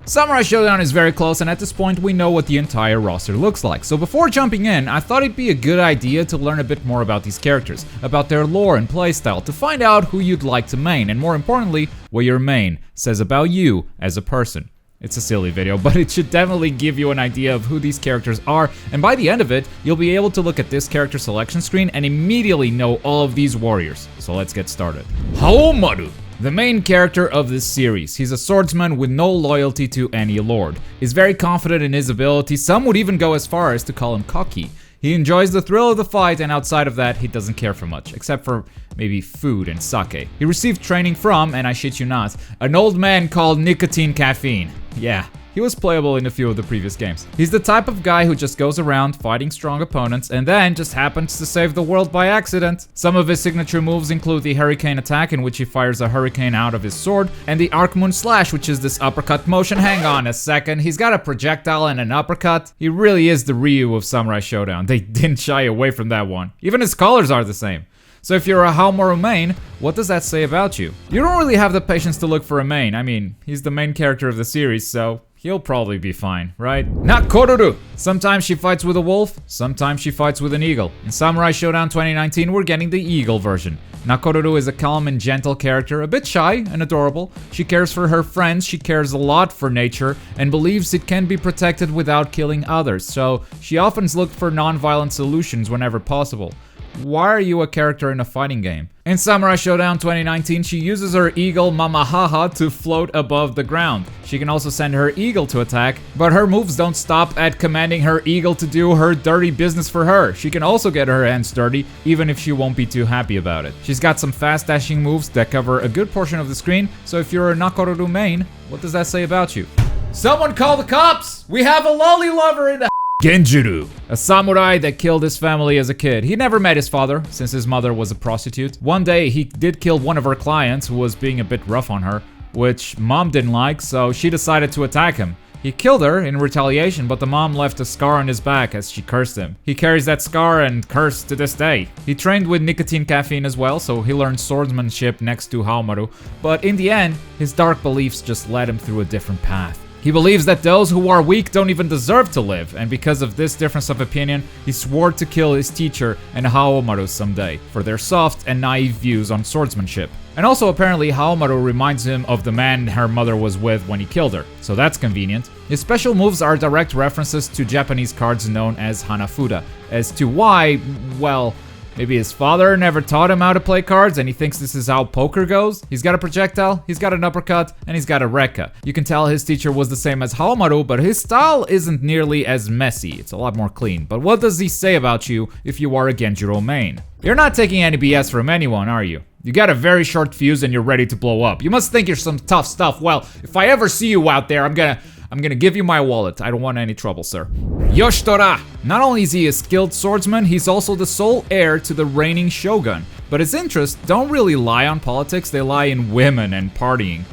Samurai Shodown is very close, and at this point we know what the entire roster looks like. So before jumping in, I thought it'd be a good idea to learn a bit more about these characters, about their lore and playstyle, to find out who you'd like to main, and more importantly, what your main says about you as a person. It's a silly video, but it should definitely give you an idea of who these characters are, and by the end of it, you'll be able to look at this character selection screen and immediately know all of these warriors. So let's get started. Haohmaru, the main character of this series. He's a swordsman with no loyalty to any lord. He's very confident in his ability, some would even go as far as to call him cocky. He enjoys the thrill of the fight, and outside of that, he doesn't care for much, except for maybe food and sake. He received training from, and I shit you not, an old man called Nicotine Caffeine. Yeah, he was playable in a few of the previous games. He's the type of guy who just goes around fighting strong opponents and then just happens to save the world by accident. Some of his signature moves include the Hurricane attack, in which he fires a hurricane out of his sword, and the Arc Moon Slash, which is this uppercut motion. Hang on a second, he's got a projectile and an uppercut. He really is the Ryu of Samurai Shodown. They didn't shy away from that one. Even his colors are the same. So if you're a Haohmaru main, what does that say about you? You don't really have the patience to look for a main. I mean, he's the main character of the series, so he'll probably be fine, right? Nakoruru! Sometimes she fights with a wolf, sometimes she fights with an eagle. In Samurai Shodown 2019, we're getting the eagle version. Nakoruru is a calm and gentle character, a bit shy and adorable. She cares for her friends, she cares a lot for nature, and believes it can be protected without killing others, so she often looks for non-violent solutions whenever possible. Why are you a character in a fighting game? In Samurai Shodown 2019, she uses her eagle Mamahaha to float above the ground. She can also send her eagle to attack, but her moves don't stop at commanding her eagle to do her dirty business for her. She can also get her hands dirty, even if she won't be too happy about it. She's got some fast dashing moves that cover a good portion of the screen, so if you're a Nakoruru main, what does that say about you? Someone call the cops! We have a lolly lover in the Genjuro, a samurai that killed his family as a kid. He never met his father, since his mother was a prostitute. One day, he did kill one of her clients who was being a bit rough on her, which mom didn't like, so she decided to attack him. He killed her in retaliation, but the mom left a scar on his back as she cursed him. He carries that scar and curse to this day. He trained with Nicotine Caffeine as well, so he learned swordsmanship next to Haohmaru, but in the end, his dark beliefs just led him through a different path. He believes that those who are weak don't even deserve to live, and because of this difference of opinion, he swore to kill his teacher and Haohmaru someday, for their soft and naive views on swordsmanship. And also apparently Haohmaru reminds him of the man her mother was with when he killed her, so that's convenient. His special moves are direct references to Japanese cards known as Hanafuda. As to why, well, maybe his father never taught him how to play cards and he thinks this is how poker goes. He's got a projectile, he's got an uppercut, and he's got a rekka. You can tell his teacher was the same as Haohmaru, but his style isn't nearly as messy. It's a lot more clean. But what does he say about you if you are a Genjuro main? You're not taking any BS from anyone, are you? You got a very short fuse and you're ready to blow up. You must think you're some tough stuff. Well, if I ever see you out there, I'm gonna give you my wallet. I don't want any trouble, sir. Yoshitora! Not only is he a skilled swordsman, he's also the sole heir to the reigning shogun. But his interests don't really lie on politics, they lie in women and partying.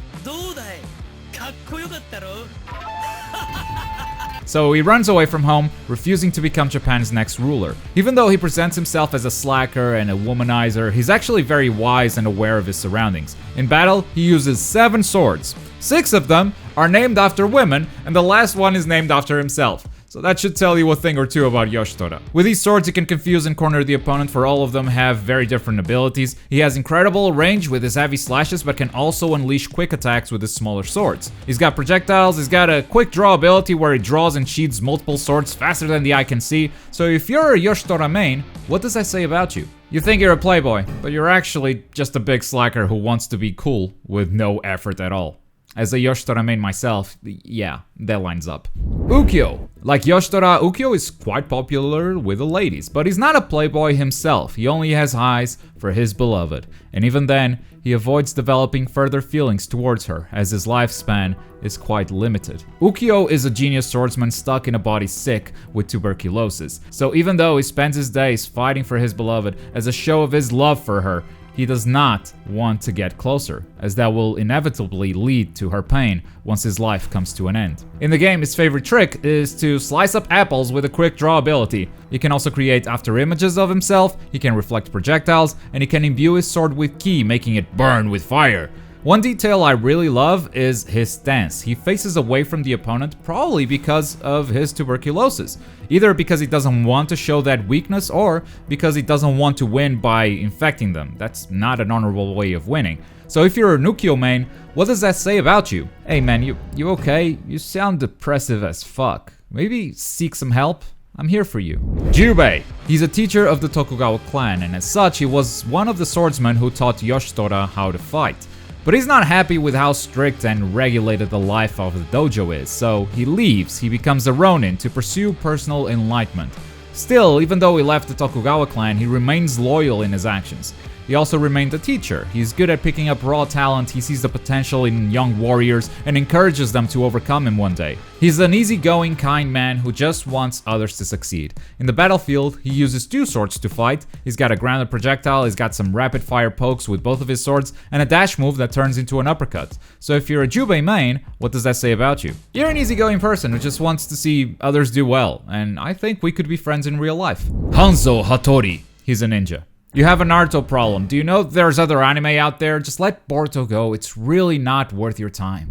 So he runs away from home, refusing to become Japan's next ruler. Even though he presents himself as a slacker and a womanizer, he's actually very wise and aware of his surroundings. In battle, he uses 7 swords. 6 of them are named after women, and the last one is named after himself. So that should tell you a thing or two about Yoshitora. With these swords, he can confuse and corner the opponent, for all of them have very different abilities. He has incredible range with his heavy slashes, but can also unleash quick attacks with his smaller swords. He's got projectiles, he's got a quick draw ability where he draws and sheathes multiple swords faster than the eye can see. So if you're a Yoshitora main, what does that say about you? You think you're a playboy, but you're actually just a big slacker who wants to be cool with no effort at all. As a Yoshitora main myself, yeah, that lines up. Ukyo. Like Yoshitora, Ukyo is quite popular with the ladies, but he's not a playboy himself. He only has eyes for his beloved, and even then, he avoids developing further feelings towards her, as his lifespan is quite limited. Ukyo is a genius swordsman stuck in a body sick with tuberculosis, so even though he spends his days fighting for his beloved as a show of his love for her, he does not want to get closer, as that will inevitably lead to her pain once his life comes to an end. In the game, his favorite trick is to slice up apples with a quick draw ability. He can also create after images of himself, he can reflect projectiles, and he can imbue his sword with ki, making it burn with fire. One detail I really love is his stance. He faces away from the opponent probably because of his tuberculosis. Either because he doesn't want to show that weakness or because he doesn't want to win by infecting them. That's not an honorable way of winning. So if you're an Ukyo main, what does that say about you? Hey man, you okay? You sound depressive as fuck. Maybe seek some help? I'm here for you. Jubei. He's a teacher of the Tokugawa clan, and as such, he was one of the swordsmen who taught Yoshitora how to fight. But he's not happy with how strict and regulated the life of the dojo is, so he leaves. He becomes a ronin to pursue personal enlightenment. Still, even though he left the Tokugawa clan, he remains loyal in his actions. He also remained a teacher. He's good at picking up raw talent, he sees the potential in young warriors and encourages them to overcome him one day. He's an easygoing, kind man who just wants others to succeed. In the battlefield, he uses two swords to fight. He's got a grounded projectile, he's got some rapid fire pokes with both of his swords, and a dash move that turns into an uppercut. So if you're a Jubei main, what does that say about you? You're an easygoing person who just wants to see others do well, and I think we could be friends in real life. Hanzo Hattori. He's a ninja. You have a Naruto problem. Do you know there's other anime out there? Just let Boruto go. It's really not worth your time.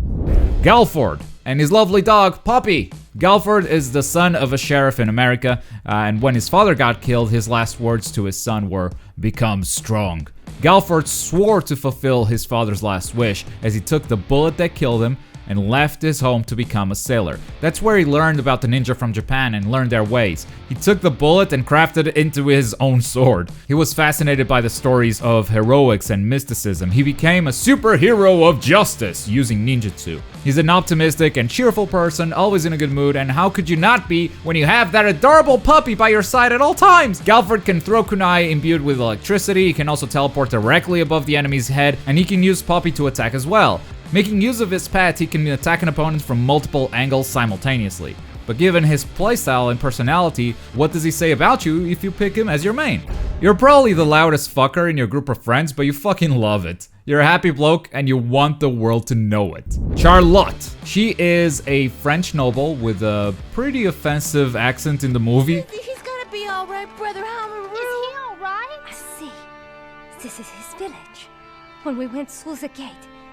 Galford and his lovely dog, Poppy. Galford is the son of a sheriff in America, and when his father got killed, his last words to his son were, "Become strong." Galford swore to fulfill his father's last wish as he took the bullet that killed him and left his home to become a sailor. That's where he learned about the ninja from Japan and learned their ways. He took the bullet and crafted it into his own sword. He was fascinated by the stories of heroics and mysticism. He became a superhero of justice using ninjutsu. He's an optimistic and cheerful person, always in a good mood, and how could you not be when you have that adorable puppy by your side at all times? Galford can throw kunai imbued with electricity, he can also teleport directly above the enemy's head, and he can use Poppy to attack as well. Making use of his pet, he can attack an opponent from multiple angles simultaneously. But given his playstyle and personality, what does he say about you if you pick him as your main? You're probably the loudest fucker in your group of friends, but you fucking love it. You're a happy bloke and you want the world to know it. Charlotte. She is a French noble with a pretty offensive accent in the movie. He's gonna be alright, brother Haohmaru. Is he alright? I see. This is his village. When we went through the gate,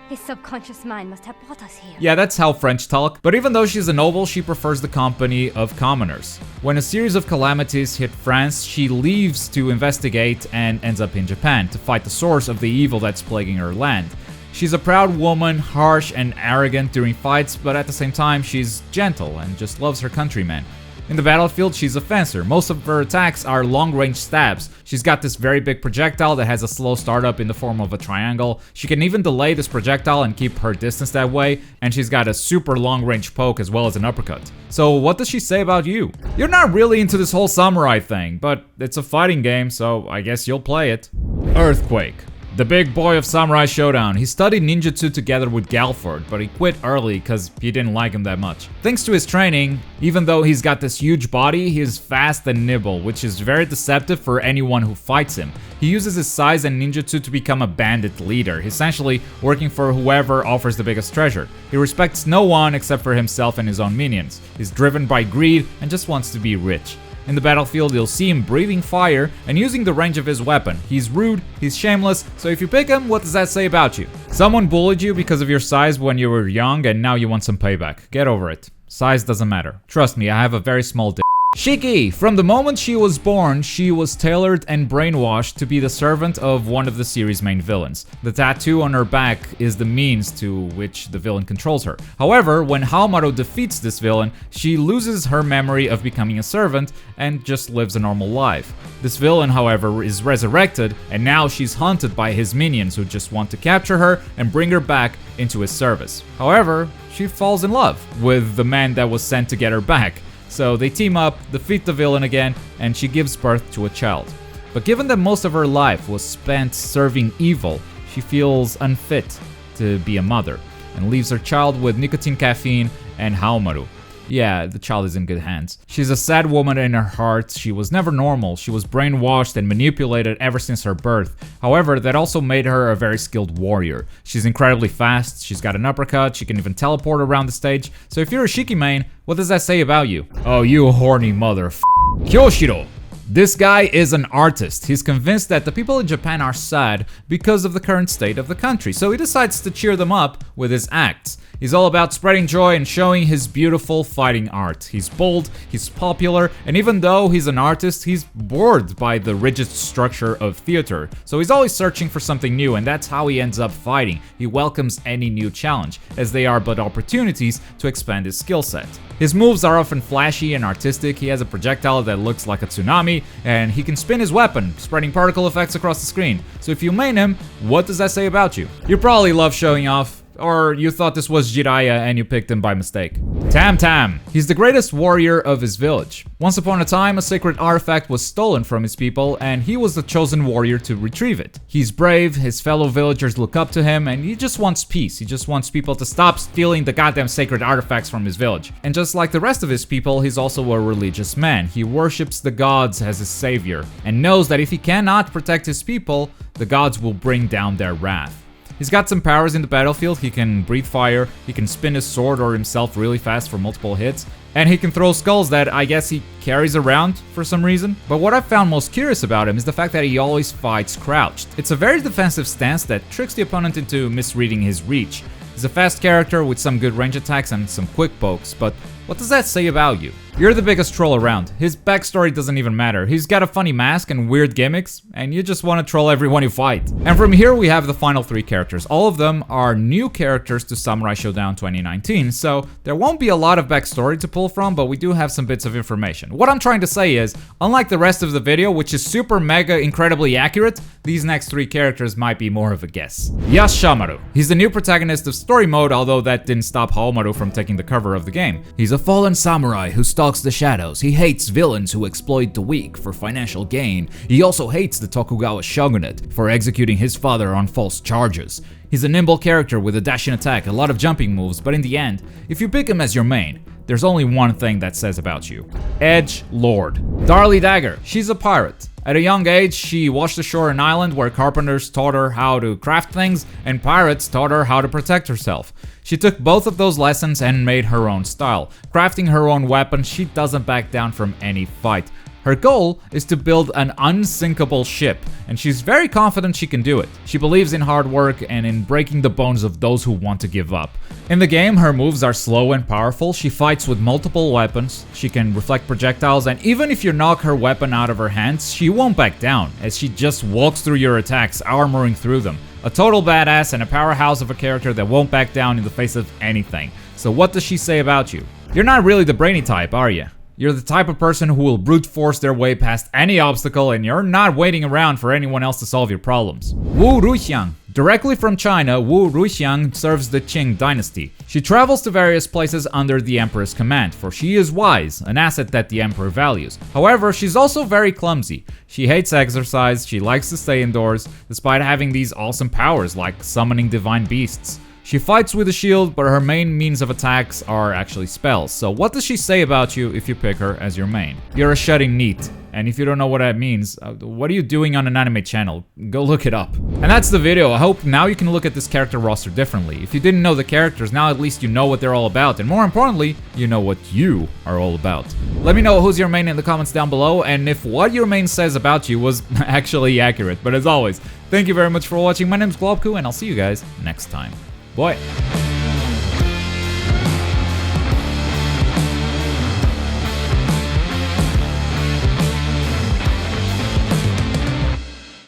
his subconscious mind must have brought us here. Yeah, that's how French talk. But even though she's a noble, she prefers the company of commoners. When a series of calamities hit France, she leaves to investigate and ends up in Japan to fight the source of the evil that's plaguing her land. She's a proud woman, harsh and arrogant during fights, but at the same time, she's gentle and just loves her countrymen. In the battlefield, she's a fencer. Most of her attacks are long-range stabs. She's got this very big projectile that has a slow startup in the form of a triangle. She can even delay this projectile and keep her distance that way, and she's got a super long-range poke as well as an uppercut. So what does she say about you? You're not really into this whole samurai thing, but it's a fighting game, so I guess you'll play it. Earthquake. The big boy of Samurai Shodown. He studied ninjutsu together with Galford, but he quit early because he didn't like him that much. Thanks to his training, even though he's got this huge body, he is fast and nimble, which is very deceptive for anyone who fights him. He uses his size and ninjutsu to become a bandit leader, essentially working for whoever offers the biggest treasure. He respects no one except for himself and his own minions. He's driven by greed and just wants to be rich. In the battlefield, you'll see him breathing fire and using the range of his weapon. He's rude, he's shameless, so if you pick him, what does that say about you? Someone bullied you because of your size when you were young and now you want some payback. Get over it. Size doesn't matter. Trust me, I have a very small dick. Shiki! From the moment she was born, she was tailored and brainwashed to be the servant of one of the series' main villains. The tattoo on her back is the means to which the villain controls her. However, when Haohmaru defeats this villain, she loses her memory of becoming a servant and just lives a normal life. This villain, however, is resurrected, and now she's hunted by his minions who just want to capture her and bring her back into his service. However, she falls in love with the man that was sent to get her back. So they team up, defeat the villain again, and she gives birth to a child. But given that most of her life was spent serving evil, she feels unfit to be a mother, and leaves her child with nicotine, caffeine, and Haohmaru. Yeah, the child is in good hands. She's a sad woman in her heart. She was never normal. She was brainwashed and manipulated ever since her birth. However, that also made her a very skilled warrior. She's incredibly fast, she's got an uppercut, she can even teleport around the stage. So if you're a Shiki main, what does that say about you? Oh, you horny mother f***. Kyoshiro. This guy is an artist. He's convinced that the people in Japan are sad because of the current state of the country, so he decides to cheer them up with his acts. He's all about spreading joy and showing his beautiful fighting art. He's bold, he's popular, and even though he's an artist, he's bored by the rigid structure of theater. So he's always searching for something new, and that's how he ends up fighting. He welcomes any new challenge, as they are but opportunities to expand his skill set. His moves are often flashy and artistic. He has a projectile that looks like a tsunami, and he can spin his weapon, spreading particle effects across the screen. So if you main him, what does that say about you? You probably love showing off, or you thought this was Jiraiya and you picked him by mistake. Tam Tam. He's the greatest warrior of his village. Once upon a time, a sacred artifact was stolen from his people, and he was the chosen warrior to retrieve it. He's brave, his fellow villagers look up to him, and he just wants peace. He just wants people to stop stealing the goddamn sacred artifacts from his village. And just like the rest of his people, he's also a religious man. He worships the gods as his savior, and knows that if he cannot protect his people, the gods will bring down their wrath. He's got some powers in the battlefield. He can breathe fire, he can spin his sword or himself really fast for multiple hits, and he can throw skulls that I guess he carries around for some reason. But what I found most curious about him is the fact that he always fights crouched. It's a very defensive stance that tricks the opponent into misreading his reach. He's a fast character with some good range attacks and some quick pokes, but what does that say about you? You're the biggest troll around. His backstory doesn't even matter. He's got a funny mask and weird gimmicks, and you just want to troll everyone you fight. And from here we have the final 3 characters. All of them are new characters to Samurai Shodown 2019, so there won't be a lot of backstory to pull from, but we do have some bits of information. What I'm trying to say is, unlike the rest of the video, which is super mega incredibly accurate, these next 3 characters might be more of a guess. Haohmaru. He's the new protagonist of story mode, although that didn't stop Haohmaru from taking the cover of the game. He's a fallen samurai who stalks the shadows. He hates villains who exploit the weak for financial gain. He also hates the Tokugawa shogunate for executing his father on false charges. He's a nimble character with a dashing attack, a lot of jumping moves, but in the end, if you pick him as your main, there's only one thing that says about you. Edge Lord. Darlie Dagger. She's a pirate. At a young age, she washed ashore an island where carpenters taught her how to craft things and pirates taught her how to protect herself. She took both of those lessons and made her own style. Crafting her own weapon, she doesn't back down from any fight. Her goal is to build an unsinkable ship, and she's very confident she can do it. She believes in hard work and in breaking the bones of those who want to give up. In the game, her moves are slow and powerful. She fights with multiple weapons. She can reflect projectiles, and even if you knock her weapon out of her hands, she won't back down, as she just walks through your attacks, armoring through them. A total badass and a powerhouse of a character that won't back down in the face of anything. So what does she say about you? You're not really the brainy type, are you? You're the type of person who will brute force their way past any obstacle, and you're not waiting around for anyone else to solve your problems. Wu Ruixiang. Directly from China, Wu Ruixiang serves the Qing dynasty. She travels to various places under the Emperor's command, for she is wise, an asset that the Emperor values. However, she's also very clumsy. She hates exercise, she likes to stay indoors, despite having these awesome powers like summoning divine beasts. She fights with a shield, but her main means of attacks are actually spells. So what does she say about you if you pick her as your main? You're a shutting neat. And if you don't know what that means, what are you doing on an anime channel? Go look it up. And that's the video. I hope now you can look at this character roster differently. If you didn't know the characters, now at least you know what they're all about. And more importantly, you know what you are all about. Let me know who's your main in the comments down below, and if what your main says about you was actually accurate. But as always, thank you very much for watching. My name's Globku, and I'll see you guys next time. Bye.